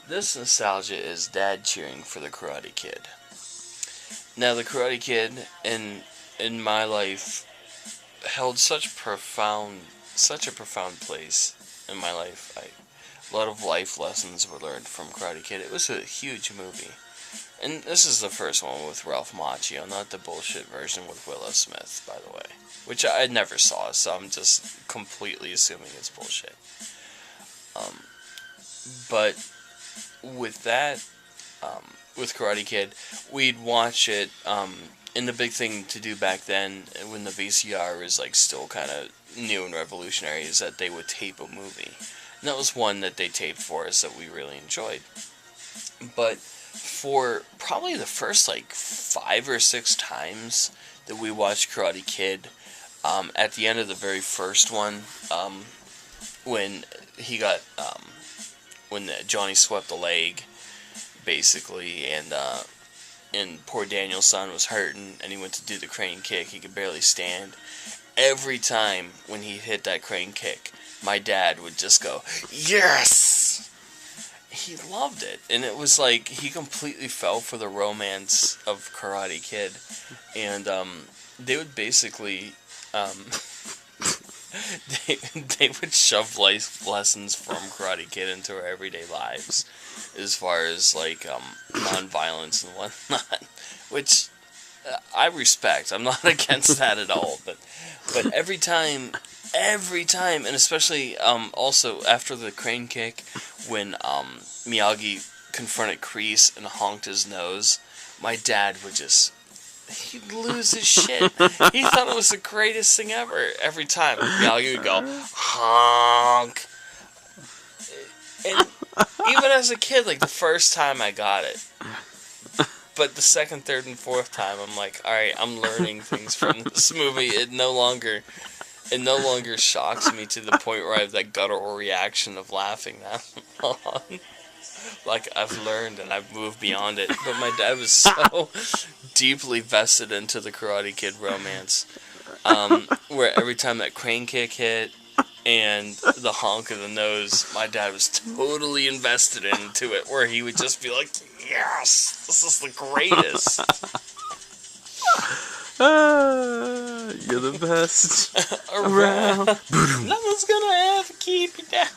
This nostalgia is Dad cheering for the Karate Kid. Now, the Karate Kid in my life held such a profound place in my life. A lot of life lessons were learned from Karate Kid. It was a huge movie. And this is the first one with Ralph Macchio, not the bullshit version with Willow Smith, by the way. Which I never saw, so I'm just completely assuming it's bullshit. But with that, with Karate Kid, we'd watch it, and the big thing to do back then, when the VCR was like still kind of new and revolutionary, is that they would tape a movie. And that was one that they taped for us that we really enjoyed. But for probably the first like 5 or 6 times that we watched Karate Kid, at the end of the very first one, when he got, when Johnny swept the leg, basically, and poor Daniel's son was hurting, and he went to do the crane kick. He could barely stand. Every time when he hit that crane kick, my dad would just go, "Yes!" He loved it, and it was like he completely fell for the romance of Karate Kid, and they would basically they would shove life lessons from Karate Kid into our everyday lives, as far as like non-violence and whatnot, which I respect. I'm not against that at all, but every time, and especially also after the crane kick, when Miyagi confronted Kreese and honked his nose, my dad would just, he'd lose his shit. He thought it was the greatest thing ever. Every time Miyagi would go, honk. And even as a kid, like the first time I got it. But the second, third, and fourth time, I'm like, alright, I'm learning things from this movie. It no longer shocks me to the point where I have that guttural reaction of laughing that long. Like, I've learned and I've moved beyond it. But my dad was so deeply vested into the Karate Kid romance, where every time that crane kick hit and the honk of the nose, my dad was totally invested into it, where he would just be like, yes, this is the greatest. You're the best Around. Nothing's gonna ever keep you down.